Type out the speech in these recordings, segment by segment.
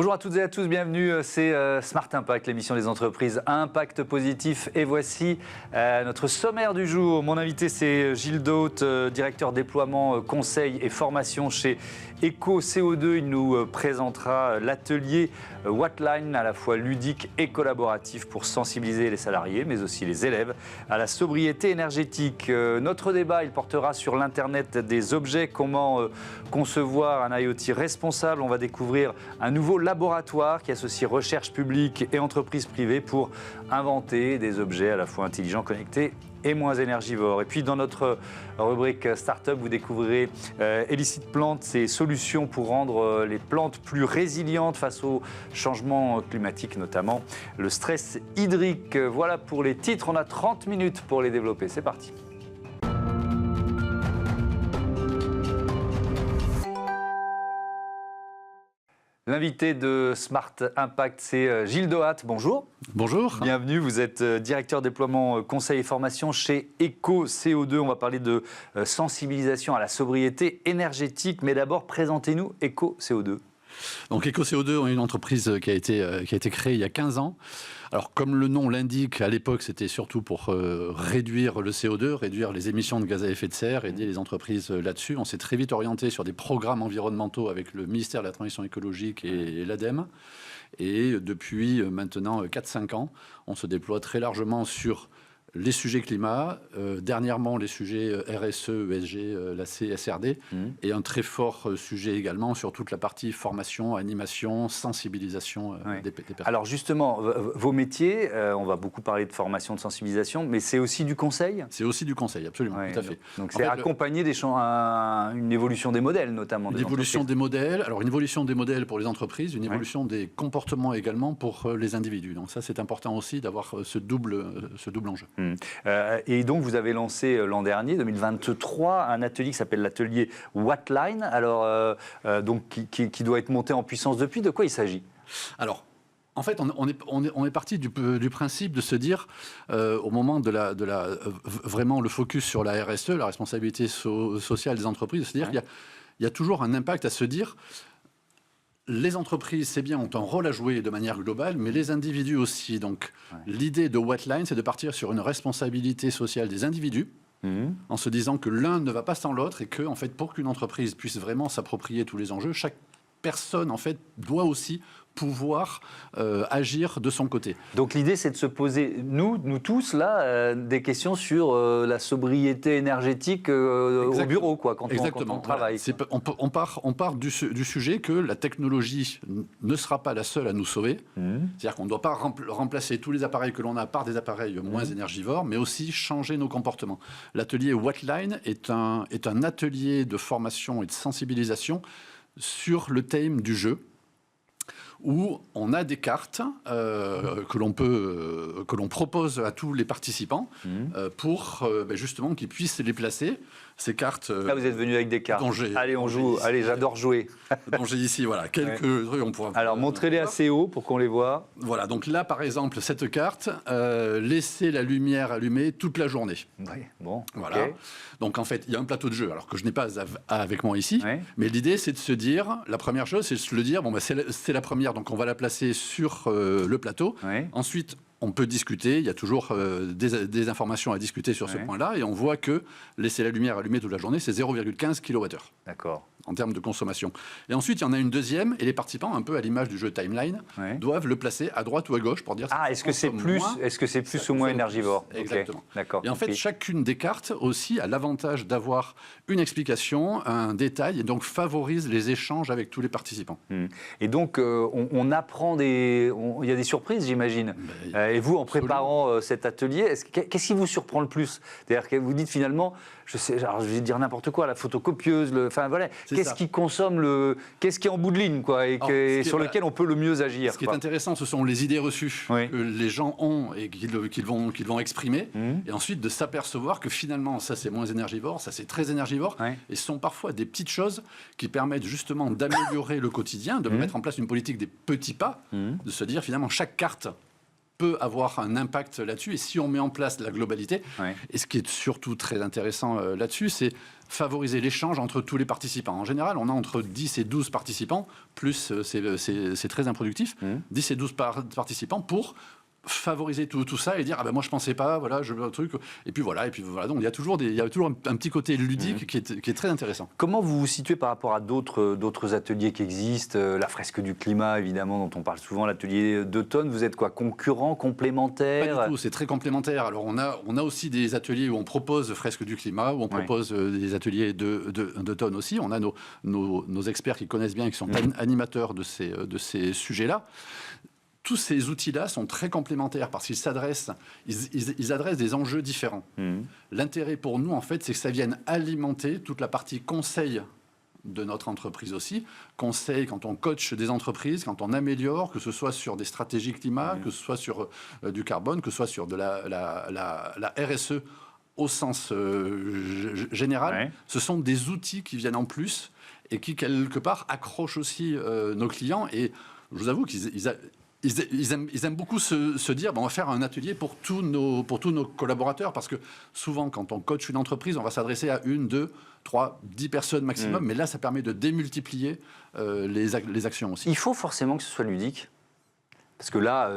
Bonjour à toutes et à tous, bienvenue, c'est Smart Impact, l'émission des entreprises à impact positif. Et voici notre sommaire du jour. Mon invité, c'est Gilles Daute, directeur déploiement, conseil et formation chez Eco CO2. Il nous présentera l'atelier Whatline, à la fois ludique et collaboratif pour sensibiliser les salariés, mais aussi les élèves, à la sobriété énergétique. Notre débat, il portera sur l'Internet des objets, comment concevoir un IoT responsable. On va découvrir un nouveau laboratoire qui associe recherche publique et entreprises privées pour inventer des objets à la fois intelligents, connectés et moins énergivores. Et puis dans notre rubrique Startup, vous découvrirez Elicit Plante, ses solutions pour rendre les plantes plus résilientes face au changement climatique, notamment le stress hydrique. Voilà pour les titres, on a 30 minutes pour les développer. C'est parti. L'invité de Smart Impact, c'est Gilles Daute. Bonjour. Bonjour. Bienvenue, vous êtes directeur déploiement conseil et formation chez Eco CO2. On va parler de sensibilisation à la sobriété énergétique. Mais d'abord, présentez-nous Eco CO2. Donc Eco CO2, on est une entreprise qui a été créée il y a 15 ans. Alors comme le nom l'indique, à l'époque c'était surtout pour réduire le CO2, réduire les émissions de gaz à effet de serre, aider les entreprises là-dessus. On s'est très vite orienté sur des programmes environnementaux avec le ministère de la Transition écologique et l'ADEME. Et depuis maintenant 4-5 ans, on se déploie très largement sur les sujets climat, dernièrement les sujets RSE, ESG, la CSRD, et un très fort sujet également sur toute la partie formation, animation, sensibilisation des personnes. Alors justement, vos métiers, on va beaucoup parler de formation, de sensibilisation, mais c'est aussi du conseil ? C'est aussi du conseil, absolument, tout à fait. Donc c'est accompagner une évolution des modèles notamment. Une évolution des modèles, alors une évolution des modèles pour les entreprises, une évolution des comportements également pour les individus. Donc ça c'est important aussi d'avoir ce double enjeu. Et donc vous avez lancé l'an dernier, 2023, un atelier qui s'appelle l'atelier Whatline, alors donc qui doit être monté en puissance depuis. De quoi il s'agit ? Alors, en fait, on est parti du principe de se dire, au moment de vraiment le focus sur la RSE, la responsabilité sociale des entreprises, de se dire qu'il y a toujours un impact à se dire. Les entreprises, c'est bien, ont un rôle à jouer de manière globale, mais les individus aussi. Donc, l'idée de Whatline, c'est de partir sur une responsabilité sociale des individus, en se disant que l'un ne va pas sans l'autre et que, en fait, pour qu'une entreprise puisse vraiment s'approprier tous les enjeux, chaque personne, en fait, doit aussi pouvoir agir de son côté. Donc l'idée, c'est de se poser, nous tous, là, des questions sur la sobriété énergétique au bureau, quoi, quand on travaille. Voilà. On part du sujet que la technologie ne sera pas la seule à nous sauver. C'est-à-dire qu'on ne doit pas remplacer tous les appareils que l'on a par des appareils moins énergivores, mais aussi changer nos comportements. L'atelier Whatline est un atelier de formation et de sensibilisation sur le thème du jeu, où on a des cartes que l'on propose à tous les participants pour justement qu'ils puissent les placer. Ces cartes. Là, vous êtes venu avec des cartes. Allez, on joue. Allez, j'adore jouer. Donc j'ai ici, voilà, quelques trucs. On pourra. Alors, montrez-les assez haut pour qu'on les voit. Voilà. Donc là, par exemple, cette carte, laissez la lumière allumée toute la journée. Oui. Bon. Voilà. Okay. Donc en fait, il y a un plateau de jeu, alors que je n'ai pas avec moi ici. Mais l'idée, c'est de se dire, la première chose, c'est de se le dire. Bon, c'est la première, donc on va la placer sur le plateau. Ensuite, on peut discuter, il y a toujours des informations à discuter sur ce point-là, et on voit que laisser la lumière allumée toute la journée, c'est 0,15 kWh. D'accord. En termes de consommation. Et ensuite, il y en a une deuxième, et les participants, un peu à l'image du jeu Timeline, doivent le placer à droite ou à gauche pour dire... est-ce que c'est plus ou moins énergivore ? Exactement. Okay. D'accord. Et en fait, chacune des cartes aussi a l'avantage d'avoir une explication, un détail, et donc favorise les échanges avec tous les participants. Et donc, on apprend il y a des surprises, j'imagine. Et vous, en préparant cet atelier, qu'est-ce qui vous surprend le plus ? C'est-à-dire que vous dites finalement, je vais dire n'importe quoi, la photocopieuse, enfin voilà, qu'est-ce qui consomme qu'est-ce qui est en bout de ligne, quoi, et sur lequel on peut le mieux agir. Ce qui est intéressant, ce sont les idées reçues que les gens ont et qu'ils vont exprimer, et ensuite de s'apercevoir que finalement, ça c'est moins énergivore, ça c'est très énergivore, et ce sont parfois des petites choses qui permettent justement d'améliorer le quotidien, de mettre en place une politique des petits pas, de se dire finalement chaque carte peut avoir un impact là-dessus. Et si on met en place la globalité, et ce qui est surtout très intéressant là-dessus, c'est favoriser l'échange entre tous les participants. En général, on a entre 10 et 12 participants, plus c'est très improductif, 10 et 12 participants pour favoriser tout ça et dire ah ben moi je pensais pas, voilà, je veux un truc, et puis voilà, donc il y a toujours un petit côté ludique qui est très intéressant. Comment vous vous situez par rapport à d'autres ateliers qui existent, la fresque du climat évidemment dont on parle souvent, l'atelier d'automne, vous êtes quoi, concurrent, complémentaire? Pas du tout, c'est très complémentaire. Alors on a aussi des ateliers où on propose fresque du climat, où on propose des ateliers d'automne aussi. On a nos experts qui connaissent bien et qui sont animateurs de ces sujets-là. Tous ces outils-là sont très complémentaires parce qu'ils ils adressent des enjeux différents. L'intérêt pour nous, en fait, c'est que ça vienne alimenter toute la partie conseil de notre entreprise aussi. Conseil quand on coach des entreprises, quand on améliore, que ce soit sur des stratégies climat, que ce soit sur du carbone, que ce soit sur de la RSE au sens général. Ce sont des outils qui viennent en plus et qui, quelque part, accrochent aussi nos clients. Et je vous avoue qu'ils aiment beaucoup se dire on va faire un atelier pour tous nos collaborateurs, parce que souvent quand on coach une entreprise, on va s'adresser à 1, 2, 3, 10 personnes maximum, mais là ça permet de démultiplier les actions aussi. Il faut forcément que ce soit ludique? Parce que là,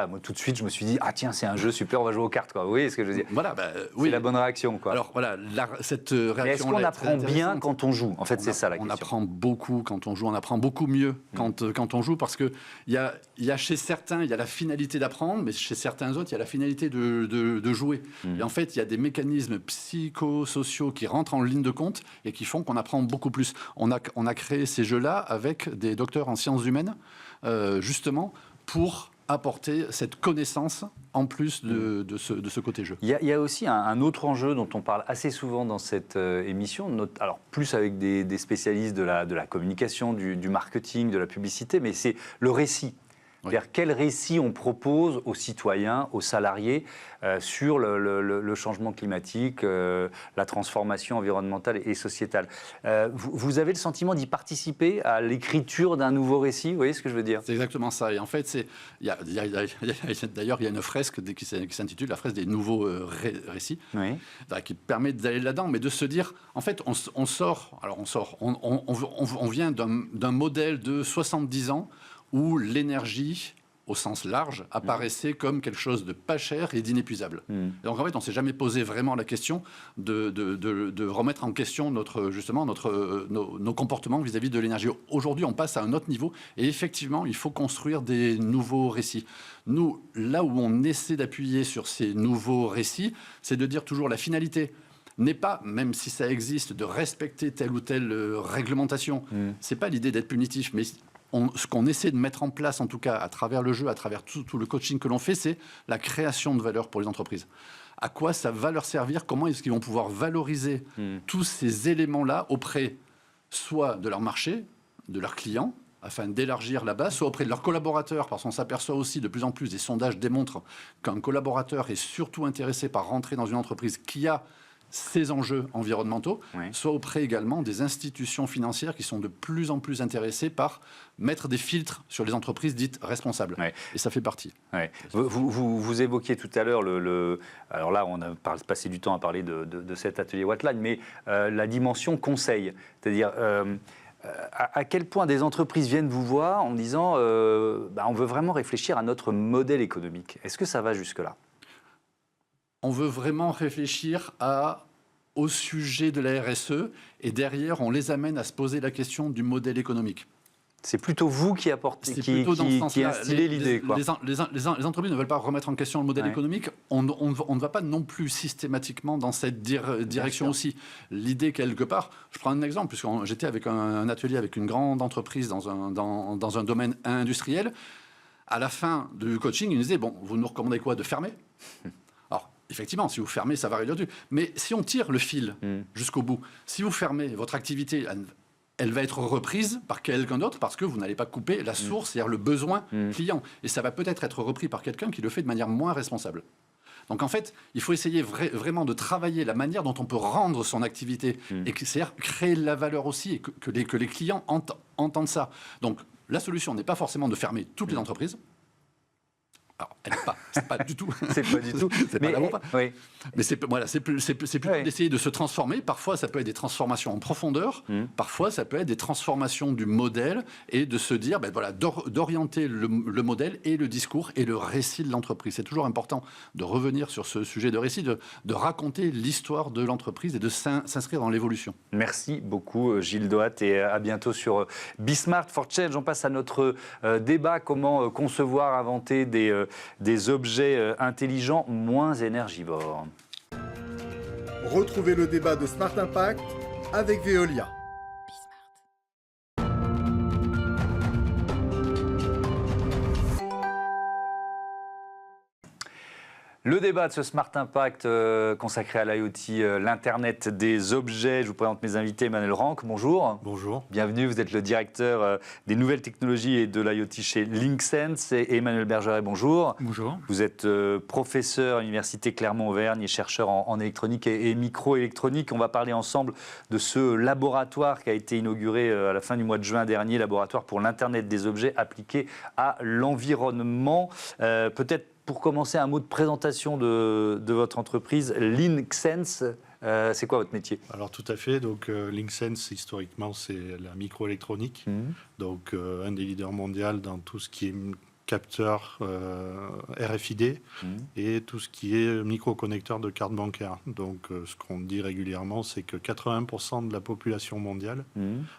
moi, tout de suite, je me suis dit, ah tiens, c'est un jeu super, on va jouer aux cartes, quoi. Vous voyez ce que je veux dire? Voilà, c'est la bonne réaction, quoi. Alors voilà, cette réaction. Est-ce qu'on apprend bien quand on joue? En fait, c'est ça la question. On apprend beaucoup quand on joue, on apprend beaucoup mieux quand on joue, parce que il y a chez certains, il y a la finalité d'apprendre, mais chez certains autres, il y a la finalité de jouer. Et en fait, il y a des mécanismes psychosociaux qui rentrent en ligne de compte et qui font qu'on apprend beaucoup plus. On a créé ces jeux-là avec des docteurs en sciences humaines, justement, pour apporter cette connaissance en plus de ce côté jeu. Il y a aussi un autre enjeu dont on parle assez souvent dans cette émission, alors plus avec des spécialistes de la communication, du marketing, de la publicité, mais c'est le récit. C'est-à-dire quel récit on propose aux citoyens, aux salariés sur le changement climatique, la transformation environnementale et sociétale. Vous avez le sentiment d'y participer à l'écriture d'un nouveau récit? Vous voyez ce que je veux dire? C'est exactement ça. Et en fait, d'ailleurs, il y a une fresque qui s'intitule la fresque des nouveaux récits, qui permet d'aller là-dedans, mais de se dire, en fait, on vient d'un modèle de 70 ans où l'énergie, au sens large, apparaissait comme quelque chose de pas cher et d'inépuisable. Donc en fait, on ne s'est jamais posé vraiment la question de remettre en question nos comportements vis-à-vis de l'énergie. Aujourd'hui, on passe à un autre niveau et effectivement, il faut construire des nouveaux récits. Nous, là où on essaie d'appuyer sur ces nouveaux récits, c'est de dire toujours la finalité n'est pas, même si ça existe, de respecter telle ou telle réglementation. C'est pas l'idée d'être punitif, mais ce qu'on essaie de mettre en place, en tout cas à travers le jeu, à travers tout le coaching que l'on fait, c'est la création de valeur pour les entreprises. À quoi ça va leur servir? Comment est-ce qu'ils vont pouvoir valoriser tous ces éléments-là auprès soit de leur marché, de leurs clients, afin d'élargir la base, soit auprès de leurs collaborateurs, parce qu'on s'aperçoit aussi de plus en plus, des sondages démontrent qu'un collaborateur est surtout intéressé par rentrer dans une entreprise qui a ces enjeux environnementaux, soit auprès également des institutions financières qui sont de plus en plus intéressées par mettre des filtres sur les entreprises dites responsables. Et ça fait partie. Vous évoquiez tout à l'heure, alors là on a passé du temps à parler de cet atelier Wattline, mais la dimension conseil, c'est-à-dire à quel point des entreprises viennent vous voir en disant on veut vraiment réfléchir à notre modèle économique. Est-ce que ça va jusque-là? On veut vraiment réfléchir au sujet de la RSE et derrière, on les amène à se poser la question du modèle économique. C'est plutôt vous qui instillez l'idée. Les entreprises ne veulent pas remettre en question le modèle économique. On ne va pas non plus systématiquement dans cette direction aussi. L'idée, quelque part, je prends un exemple, puisque j'étais avec un atelier avec une grande entreprise dans un domaine industriel. À la fin du coaching, ils nous disaient, bon, vous nous recommandez quoi? De fermer? Effectivement, si vous fermez, ça va réduire. Mais si on tire le fil jusqu'au bout, si vous fermez, votre activité, elle va être reprise par quelqu'un d'autre parce que vous n'allez pas couper la source, c'est-à-dire le besoin client. Et ça va peut-être être repris par quelqu'un qui le fait de manière moins responsable. Donc en fait, il faut essayer vraiment de travailler la manière dont on peut rendre son activité, et c'est-à-dire créer de la valeur aussi et que les clients entendent ça. Donc la solution n'est pas forcément de fermer toutes les entreprises. Alors, c'est pas du tout. C'est pas du tout. C'est pas vraiment pas. Oui. Mais c'est plutôt d'essayer de se transformer. Parfois, ça peut être des transformations en profondeur. Parfois, ça peut être des transformations du modèle et de se dire, d'orienter le modèle et le discours et le récit de l'entreprise. C'est toujours important de revenir sur ce sujet de récit, de raconter l'histoire de l'entreprise et de s'inscrire dans l'évolution. Merci beaucoup, Gilles Doat, et à bientôt sur Bismart for Change. On passe à notre débat, comment concevoir, inventer des objets intelligents moins énergivores. Retrouvez le débat de Smart Impact avec Veolia. Le débat de ce Smart Impact consacré à l'IoT, l'Internet des objets. Je vous présente mes invités. Emmanuel Ranck, bonjour. Bonjour. Bienvenue, vous êtes le directeur des nouvelles technologies et de l'IoT chez Linksense. Et Emmanuel Bergeret, bonjour. Bonjour. Vous êtes professeur à l'Université Clermont-Auvergne et chercheur en électronique et microélectronique. On va parler ensemble de ce laboratoire qui a été inauguré à la fin du mois de juin dernier, laboratoire pour l'Internet des objets appliqués à l'environnement. Peut-être pour commencer, un mot de présentation de votre entreprise, Linksense. C'est quoi votre métier? Alors tout à fait, donc Linksense historiquement c'est la microélectronique, donc un des leaders mondiaux dans tout ce qui est capteur RFID et tout ce qui est micro-connecteur de carte bancaire. Donc ce qu'on dit régulièrement, c'est que 80% de la population mondiale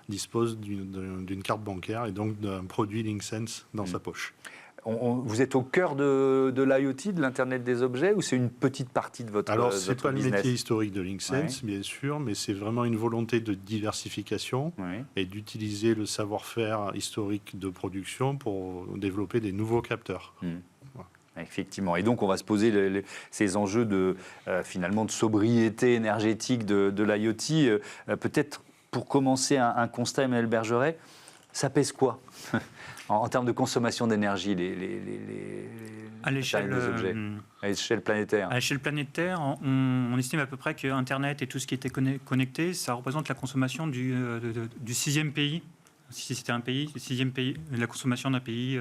dispose d'une carte bancaire et donc d'un produit Linksense dans sa poche. Vous êtes au cœur de l'IoT, de l'Internet des objets, ou c'est une petite partie de votre business? Alors, ce n'est pas le métier historique de Linksense, bien sûr, mais c'est vraiment une volonté de diversification et d'utiliser le savoir-faire historique de production pour développer des nouveaux capteurs. Effectivement. Et donc, on va se poser ces enjeux finalement de sobriété énergétique de l'IoT. Peut-être, pour commencer, un constat, Emmanuel Bergeret, ça pèse quoi en termes de consommation d'énergie, à l'échelle des objets, à l'échelle planétaire? À l'échelle planétaire, on estime à peu près que Internet et tout ce qui était connecté, ça représente la consommation du 6e pays. Si c'était un pays, le 6e pays, la consommation d'un pays.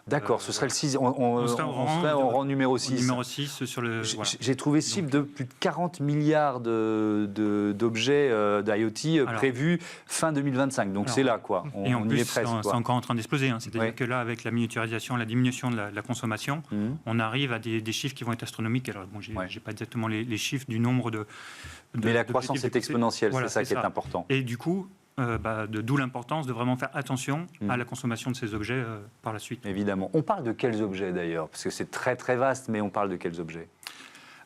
D'accord, ce serait le 6, on serait en rang numéro 6. Numéro 6 sur le. Voilà. J'ai trouvé ce chiffre de plus de 40 milliards d'objets d'IoT prévus fin 2025. Donc c'est là, quoi. Et en y plus, est presque. C'est encore en train d'exploser. C'est-à-dire que là, avec la miniaturisation, la diminution de la consommation, on arrive à des chiffres qui vont être astronomiques. Alors, bon, j'ai pas exactement les chiffres du nombre de. Mais la croissance est exponentielle, voilà, c'est ça qui est important. Et du coup. D'où l'importance de vraiment faire attention à la consommation de ces objets par la suite. Évidemment. On parle de quels objets d'ailleurs? Parce que c'est très très vaste, mais on parle de quels objets?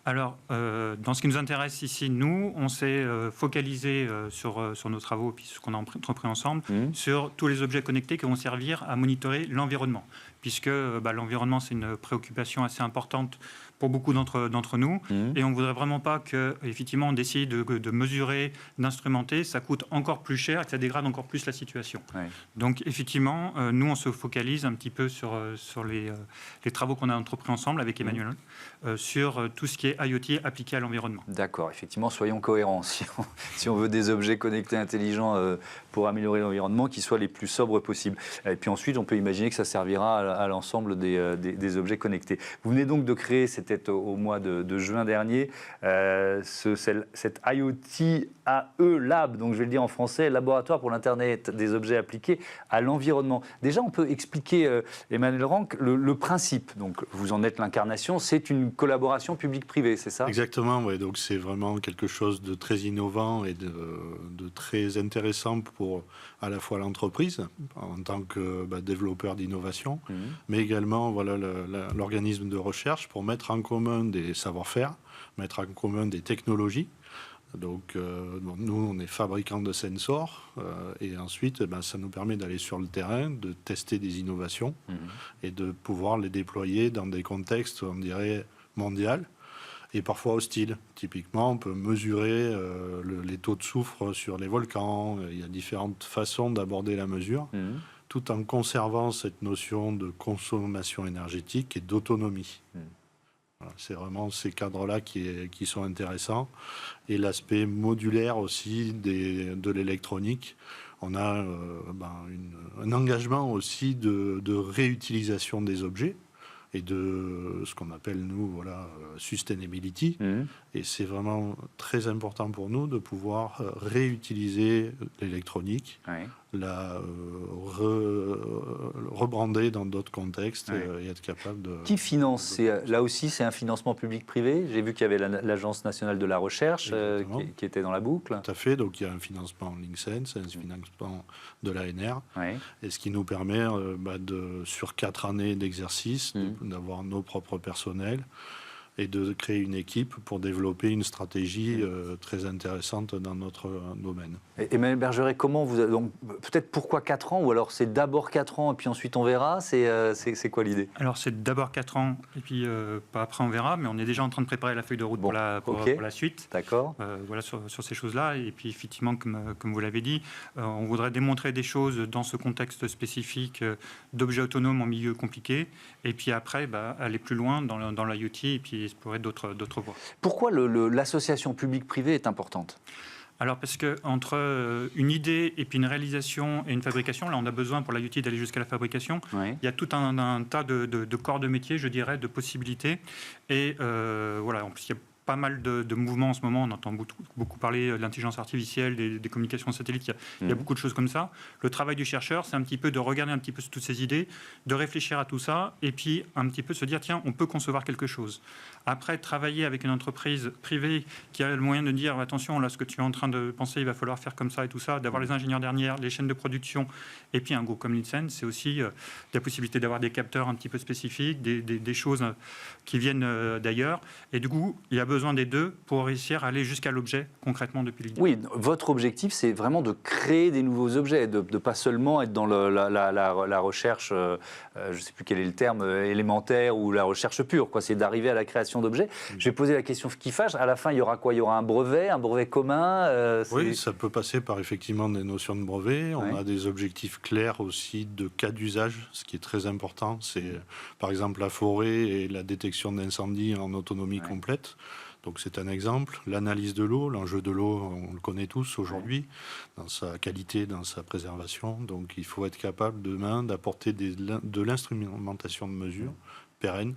Alors, dans ce qui nous intéresse ici, nous, on s'est focalisé sur nos travaux, puis ce qu'on a entrepris ensemble, sur tous les objets connectés qui vont servir à monitorer l'environnement. Puisque l'environnement, c'est une préoccupation assez importante pour beaucoup d'entre nous. Et on ne voudrait vraiment pas qu'effectivement, on décide de mesurer, d'instrumenter, ça coûte encore plus cher et que ça dégrade encore plus la situation. Donc, effectivement, nous, on se focalise un petit peu sur les travaux qu'on a entrepris ensemble avec Emmanuel, sur tout ce qui est IoT appliqué à l'environnement. D'accord, effectivement, soyons cohérents. Si on veut des objets connectés intelligents pour améliorer l'environnement, qui soient les plus sobres possibles. Et puis ensuite, on peut imaginer que ça servira à l'ensemble des objets connectés. Vous venez donc de créer, c'était au mois de juin dernier, cette IoT AE Lab, donc je vais le dire en français, laboratoire pour l'Internet des objets appliqués à l'environnement. Déjà, on peut expliquer, Emmanuel Ranck, le principe. Donc, vous en êtes l'incarnation, c'est une collaboration publique-privée, c'est ça? Exactement, ouais. Donc c'est vraiment quelque chose de très innovant et de très intéressant pour à la fois l'entreprise, en tant que développeur d'innovation, mais également l'organisme de recherche pour mettre en commun des savoir-faire, mettre en commun des technologies. Donc nous, on est fabricants de sensors et ensuite, ça nous permet d'aller sur le terrain, de tester des innovations et de pouvoir les déployer dans des contextes, on dirait, mondiaux et parfois hostiles. Typiquement, on peut mesurer les taux de soufre sur les volcans. Il y a différentes façons d'aborder la mesure, tout en conservant cette notion de consommation énergétique et d'autonomie. Voilà, c'est vraiment ces cadres-là qui sont intéressants. Et l'aspect modulaire aussi de l'électronique. On a un engagement aussi de réutilisation des objets. et de ce qu'on appelle, nous, sustainability. Et c'est vraiment très important pour nous de pouvoir réutiliser l'électronique, la rebrander dans d'autres contextes et être capable de... Qui finance? Là aussi, c'est un financement public-privé. J'ai vu qu'il y avait l'Agence nationale de la recherche qui était dans la boucle. Tout à fait. Donc, il y a un financement Linksense, un financement de l'ANR. Et ce qui nous permet, sur 4 années d'exercice, d'avoir nos propres personnels et de créer une équipe pour développer une stratégie très intéressante dans notre domaine. Emmanuel Bergeret, comment vous... Donc, peut-être pourquoi 4 ans, ou alors c'est d'abord 4 ans et puis ensuite on verra, c'est quoi l'idée? Alors c'est d'abord 4 ans et puis pas après on verra, mais on est déjà en train de préparer la feuille de route pour la suite. D'accord. Voilà sur ces choses-là. Et puis effectivement, comme vous l'avez dit, on voudrait démontrer des choses dans ce contexte spécifique d'objets autonomes en milieu compliqué. Et puis après, aller plus loin dans l'IoT et puis explorer d'autres voies. Pourquoi l'association publique-privée est importante? Alors parce qu'entre une idée et puis une réalisation et une fabrication, là on a besoin pour l'IoT d'aller jusqu'à la fabrication. Il y a tout un tas de corps de métier, je dirais, de possibilités. Et en plus il y a pas mal de mouvements en ce moment. On entend beaucoup parler de l'intelligence artificielle, des communications satellites. Il y a beaucoup de choses comme ça. Le travail du chercheur, c'est un petit peu de regarder un petit peu toutes ces idées, de réfléchir à tout ça, et puis un petit peu se dire, tiens, on peut concevoir quelque chose. Après, travailler avec une entreprise privée qui a le moyen de dire, attention, là, ce que tu es en train de penser, il va falloir faire comme ça et tout ça, d'avoir les ingénieurs derrière, les chaînes de production, et puis un groupe comme Linksense, c'est aussi la possibilité d'avoir des capteurs un petit peu spécifiques, des choses qui viennent d'ailleurs. Et du coup, il y a besoin des deux pour réussir à aller jusqu'à l'objet concrètement depuis l'idée. Oui, votre objectif, c'est vraiment de créer des nouveaux objets, de ne pas seulement être dans la recherche, je ne sais plus quel est le terme, élémentaire ou la recherche pure, quoi. C'est d'arriver à la création d'objets. Je vais poser la question qui fâche. À la fin, il y aura quoi? Il y aura un brevet commun Oui, ça peut passer par effectivement des notions de brevet. On a des objectifs clairs aussi de cas d'usage, ce qui est très important. C'est par exemple la forêt et la détection d'incendies en autonomie complète. Donc c'est un exemple. L'analyse de l'eau, l'enjeu de l'eau, on le connaît tous aujourd'hui, dans sa qualité, dans sa préservation. Donc il faut être capable demain d'apporter de l'instrumentation de mesure pérenne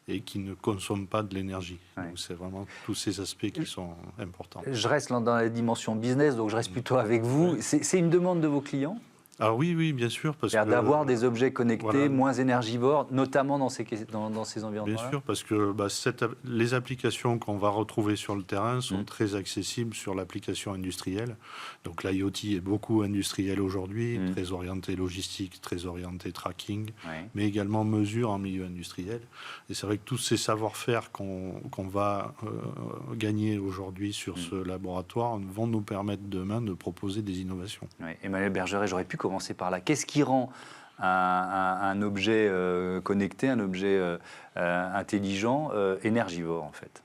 et qui ne consomme pas de l'énergie. Donc c'est vraiment tous ces aspects qui sont importants. Je reste dans la dimension business, donc je reste plutôt avec vous. C'est une demande de vos clients? Ah oui, bien sûr. D'avoir des objets connectés moins énergivores, notamment dans ces environnements-là. Bien sûr, parce que les applications qu'on va retrouver sur le terrain sont très accessibles sur l'application industrielle. Donc l'IoT est beaucoup industriel aujourd'hui, très orienté logistique, très orienté tracking, mais également mesure en milieu industriel. Et c'est vrai que tous ces savoir-faire qu'on va gagner aujourd'hui sur ce laboratoire vont nous permettre demain de proposer des innovations. Emmanuel Bergeret, j'aurais pu commencer par là. Qu'est-ce qui rend un objet connecté, un objet intelligent, énergivore en fait?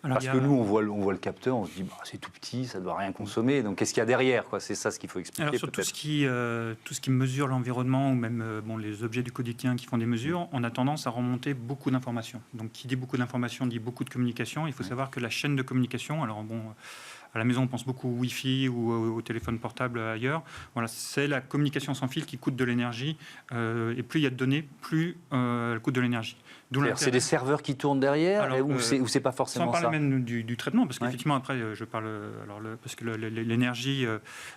Parce que nous, on voit le capteur, on se dit c'est tout petit, ça ne doit rien consommer. Donc qu'est-ce qu'il y a derrière, quoi? C'est ça ce qu'il faut expliquer. Alors, sur tout ce qui mesure l'environnement, ou même les objets du quotidien qui font des mesures, on a tendance à remonter beaucoup d'informations. Donc qui dit beaucoup d'informations dit beaucoup de communication. Il faut savoir que la chaîne de communication, alors à la maison, on pense beaucoup au Wi-Fi ou au téléphone portable ailleurs. Voilà, c'est la communication sans fil qui coûte de l'énergie. Et plus il y a de données, plus elle coûte de l'énergie. C'est des serveurs qui tournent derrière, ou c'est pas forcément ça? Sans parler même du traitement, parce qu'effectivement, après, je parle... parce que l'énergie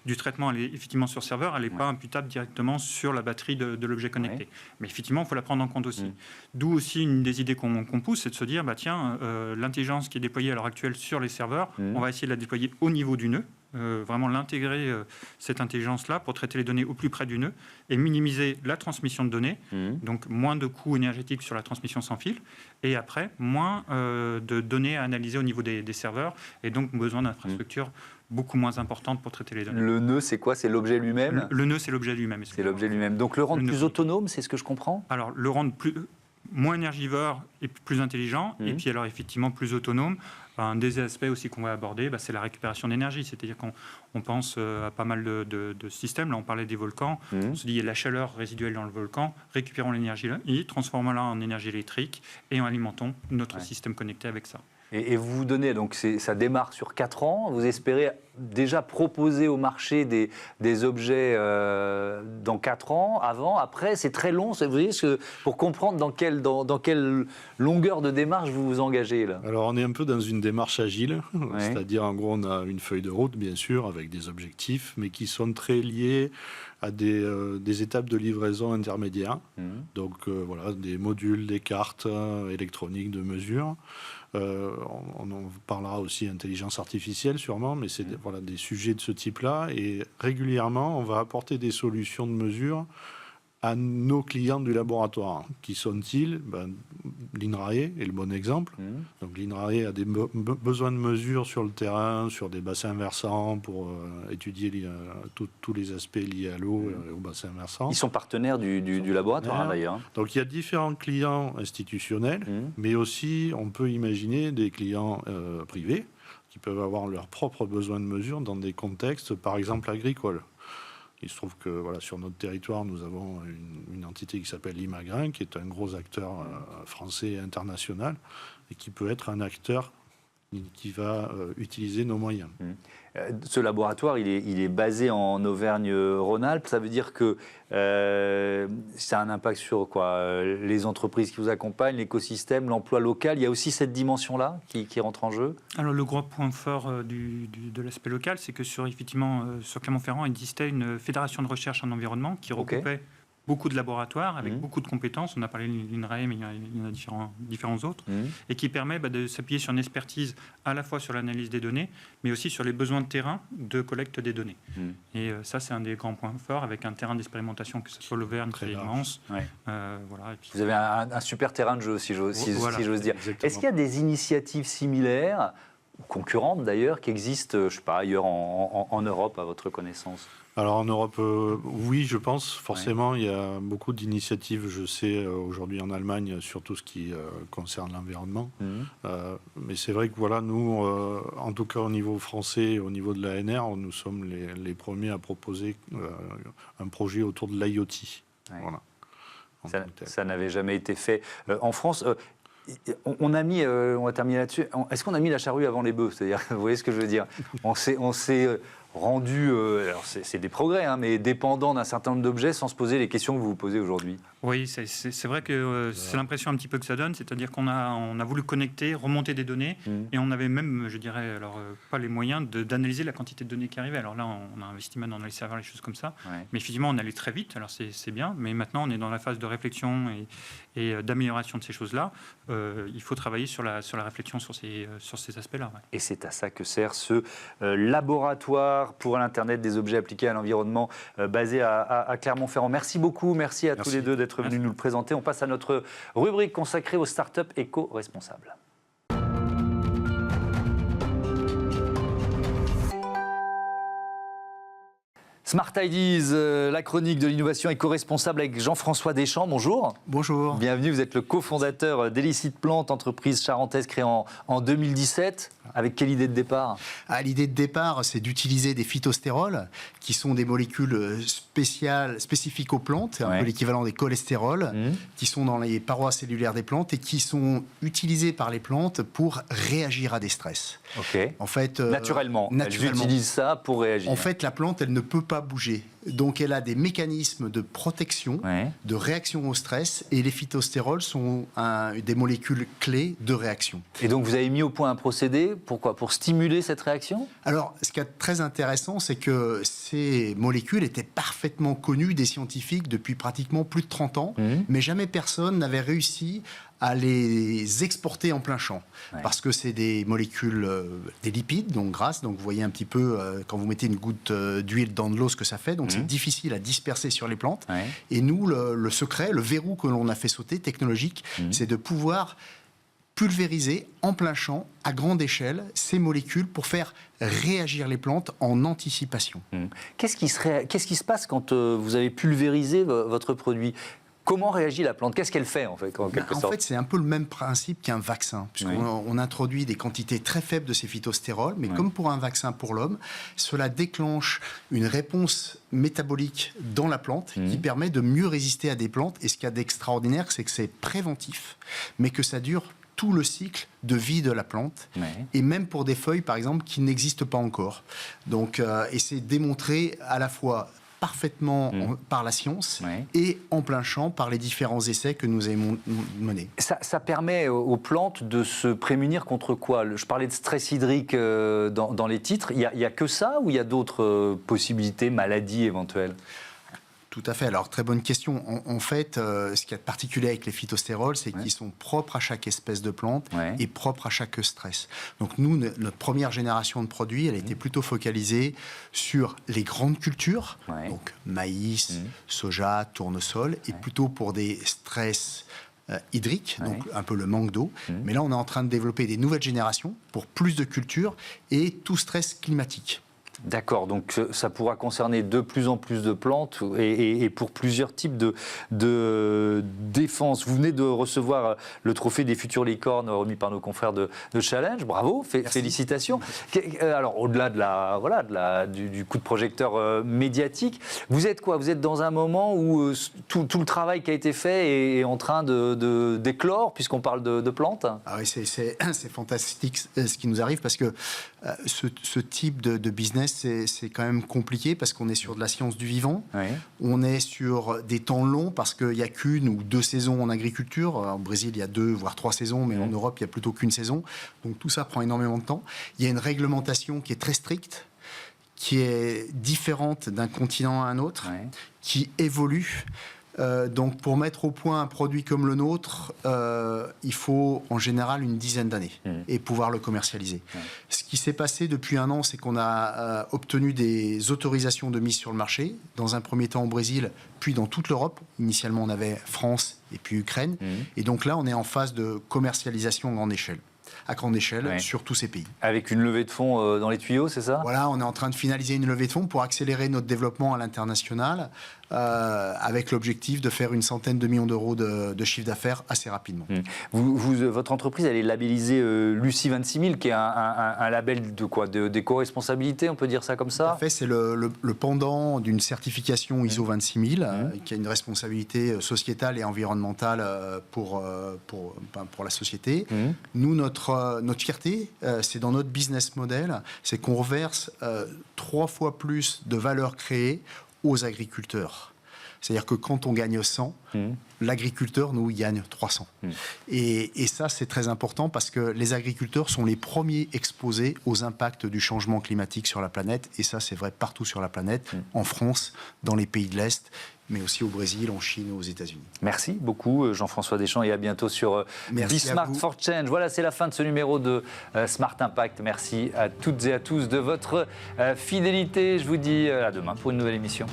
du traitement, elle est effectivement sur serveur, elle n'est pas imputable directement sur la batterie de l'objet connecté. Mais effectivement, il faut la prendre en compte aussi. D'où aussi une des idées qu'on pousse, c'est de se dire, l'intelligence qui est déployée à l'heure actuelle sur les serveurs, on va essayer de la déployer au niveau du nœud, vraiment l'intégrer, cette intelligence-là, pour traiter les données au plus près du nœud et minimiser la transmission de données, donc moins de coûts énergétiques sur la transmission sans fil, et après, moins de données à analyser au niveau des serveurs, et donc besoin d'infrastructures beaucoup moins importantes pour traiter les données. Le nœud, c'est quoi? C'est l'objet lui-même? Le nœud, c'est l'objet lui-même. C'est l'objet lui-même. Donc le rendre plus autonome, c'est ce que je comprends? Alors, le rendre moins énergivore et plus intelligent, et puis alors effectivement plus autonome. Un des aspects aussi qu'on va aborder, c'est la récupération d'énergie. C'est-à-dire qu'on pense à pas mal de systèmes. Là, on parlait des volcans. On se dit, il y a la chaleur résiduelle dans le volcan. Récupérons l'énergie là, et transformons-la en énergie électrique et en alimentons notre système connecté avec ça. Et vous vous donnez, donc ça démarre sur 4 ans, vous espérez déjà proposer au marché des objets dans 4 ans, avant, après, c'est très long, vous voyez, pour comprendre dans quelle longueur de démarche vous vous engagez là. Alors on est un peu dans une démarche agile, c'est-à-dire en gros on a une feuille de route bien sûr avec des objectifs, mais qui sont très liés à des étapes de livraison intermédiaires. Donc voilà, des modules, des cartes électroniques de mesure. On en parlera aussi intelligence artificielle sûrement, mais c'est voilà, des sujets de ce type-là. Et régulièrement, on va apporter des solutions de mesure à nos clients du laboratoire. Qui sont-ils? L'INRAE est le bon exemple. Donc l'INRAE a des besoins de mesure sur le terrain, sur des bassins versants, pour étudier tous les aspects liés à l'eau et au bassin versant. Ils sont partenaires du laboratoire d'ailleurs. Donc il y a différents clients institutionnels, mais aussi on peut imaginer des clients privés qui peuvent avoir leurs propres besoins de mesure dans des contextes, par exemple, agricoles. Il se trouve que voilà, sur notre territoire, nous avons une entité qui s'appelle Imagrin, qui est un gros acteur français et international, et qui peut être un acteur qui va utiliser nos moyens. Ce laboratoire, il est basé en Auvergne-Rhône-Alpes. Ça veut dire que ça a un impact sur quoi? Les entreprises qui vous accompagnent, l'écosystème, l'emploi local. Il y a aussi cette dimension-là qui rentre en jeu. Alors le gros point fort de l'aspect local, c'est que sur Clermont-Ferrand existait une fédération de recherche en environnement qui recoupait beaucoup de laboratoires avec beaucoup de compétences. On a parlé de l'INRAE, mais il y en a différents autres, et qui permet de s'appuyer sur une expertise à la fois sur l'analyse des données, mais aussi sur les besoins de terrain de collecte des données. Et ça, c'est un des grands points forts, avec un terrain d'expérimentation, que ce soit l'Auvergne, qui est immense. Voilà, et puis, vous avez un super terrain de jeu, si j'ose dire. Exactement. Est-ce qu'il y a des initiatives similaires, concurrentes d'ailleurs, qui existent, je ne sais pas, ailleurs en Europe, à votre connaissance? Alors en Europe, oui, je pense. Forcément, il y a beaucoup d'initiatives, je sais, aujourd'hui en Allemagne, sur tout ce qui concerne l'environnement. Mais c'est vrai que voilà, nous, en tout cas au niveau français, au niveau de l'ANR, nous sommes les premiers à proposer un projet autour de l'IoT. Voilà. Ça n'avait jamais été fait. En France... on va terminer là-dessus. Est-ce qu'on a mis la charrue avant les bœufs? C'est-à-dire, vous voyez ce que je veux dire? On s'est rendu, alors c'est des progrès, mais dépendant d'un certain nombre d'objets sans se poser les questions que vous vous posez aujourd'hui. Oui, c'est vrai que c'est l'impression un petit peu que ça donne, c'est-à-dire qu'on a voulu connecter, remonter des données, et on avait même, je dirais, pas les moyens d'analyser la quantité de données qui arrivait. Alors là, on a investi maintenant dans les serveurs, les choses comme ça, mais effectivement, on allait très vite, alors c'est bien, mais maintenant, on est dans la phase de réflexion et d'amélioration de ces choses-là. Il faut travailler sur la réflexion sur ces aspects-là. Et c'est à ça que sert ce laboratoire pour l'Internet des objets appliqués à l'environnement basé à Clermont-Ferrand. Merci beaucoup, merci à tous les deux d'être venus nous le présenter. On passe à notre rubrique consacrée aux startups éco-responsables. Smart Ideas, la chronique de l'innovation éco-responsable avec Jean-François Deschamps. Bonjour. Bonjour. Bienvenue, vous êtes le cofondateur d'Elicit Plante, entreprise charentaise créée en 2017. Avec quelle idée de départ? L'idée de départ, c'est d'utiliser des phytostérols, qui sont des molécules spécifiques aux plantes, un peu l'équivalent des cholestérols, qui sont dans les parois cellulaires des plantes et qui sont utilisées par les plantes pour réagir à des stress. En fait, naturellement, elles utilisent ça pour réagir. En fait, la plante, elle ne peut pas bouger. Donc, elle a des mécanismes de protection, de réaction au stress, et les phytostérols sont des molécules clés de réaction. Et donc, vous avez mis au point un procédé, pourquoi? Pour stimuler cette réaction? Alors, ce qui est très intéressant, c'est que ces molécules étaient parfaitement connues des scientifiques depuis pratiquement plus de 30 ans, mais jamais personne n'avait réussi à les exporter en plein champ. Parce que c'est des molécules, des lipides, donc grasses. Donc vous voyez un petit peu, quand vous mettez une goutte d'huile dans de l'eau, ce que ça fait. Donc c'est difficile à disperser sur les plantes. Et nous, le secret, le verrou que l'on a fait sauter, technologique, c'est de pouvoir pulvériser en plein champ, à grande échelle, ces molécules pour faire réagir les plantes en anticipation. Qu'est-ce qui se passe quand vous avez pulvérisé votre produit? Comment réagit la plante? Qu'est-ce qu'elle fait en fait, en quelque sorte? En fait, c'est un peu le même principe qu'un vaccin, puisqu'on introduit des quantités très faibles de ces phytostérols, mais comme pour un vaccin pour l'homme, cela déclenche une réponse métabolique dans la plante qui permet de mieux résister à des plantes. Et ce qu'il y a d'extraordinaire, c'est que c'est préventif, mais que ça dure tout le cycle de vie de la plante, et même pour des feuilles, par exemple, qui n'existent pas encore. Donc, et c'est démontré à la fois parfaitement par la science et en plein champ par les différents essais que nous avons menés. Ça permet aux plantes de se prémunir contre quoi? Je parlais de stress hydrique dans les titres. Il y a que ça ou il y a d'autres possibilités, maladies éventuelles? Tout à fait. Alors, très bonne question. En fait, ce qu'il y a de particulier avec les phytostérols, c'est qu'ils sont propres à chaque espèce de plante et propres à chaque stress. Donc, nous, notre première génération de produits, elle était plutôt focalisée sur les grandes cultures, donc maïs, soja, tournesol, et plutôt pour des stress hydriques, donc un peu le manque d'eau. Mais là, on est en train de développer des nouvelles générations pour plus de cultures et tout stress climatique. D'accord, donc ça pourra concerner de plus en plus de plantes et pour plusieurs types de défense. Vous venez de recevoir le trophée des futures licornes remis par nos confrères de Challenge. Bravo, félicitations. Alors, au-delà du coup de projecteur médiatique, vous êtes quoi? Vous êtes dans un moment où tout le travail qui a été fait est en train d'éclore, puisqu'on parle de plantes? Ah oui, c'est fantastique ce qui nous arrive, parce que ce type de business, c'est quand même compliqué parce qu'on est sur de la science du vivant. On est sur des temps longs parce qu'il n'y a qu'une ou deux saisons en agriculture. Au Brésil, il y a 2 voire 3 saisons, mais en Europe, il n'y a plutôt qu'une saison. Donc tout ça prend énormément de temps. Il y a une réglementation qui est très stricte, qui est différente d'un continent à un autre, qui évolue. Donc pour mettre au point un produit comme le nôtre, il faut en général une dizaine d'années et pouvoir le commercialiser. Ce qui s'est passé depuis 1 an, c'est qu'on a obtenu des autorisations de mise sur le marché, dans un premier temps au Brésil, puis dans toute l'Europe. Initialement, on avait France et puis Ukraine. Et donc là, on est en phase de commercialisation à grande échelle sur tous ces pays. Avec une levée de fonds dans les tuyaux, c'est ça? Voilà, on est en train de finaliser une levée de fonds pour accélérer notre développement à l'international, avec l'objectif de faire une centaine de millions d'euros de chiffre d'affaires assez rapidement. Votre entreprise, elle est labellisée Lucie 26000, qui est un label de quoi? D'éco-responsabilité, on peut dire ça comme ça? Tout à fait, c'est le pendant d'une certification ISO 26000, qui a une responsabilité sociétale et environnementale pour la société. Nous, notre fierté, c'est dans notre business model, c'est qu'on reverse 3 fois plus de valeur créée aux agriculteurs. C'est-à-dire que quand on gagne 100, l'agriculteur, nous, il gagne 300. Et ça, c'est très important parce que les agriculteurs sont les premiers exposés aux impacts du changement climatique sur la planète. Et ça, c'est vrai partout sur la planète, en France, dans les pays de l'Est, mais aussi au Brésil, en Chine ou aux États-Unis. Merci beaucoup, Jean-François Deschamps, et à bientôt sur Be Smart for Change. Voilà, c'est la fin de ce numéro de Smart Impact. Merci à toutes et à tous de votre fidélité. Je vous dis à demain pour une nouvelle émission.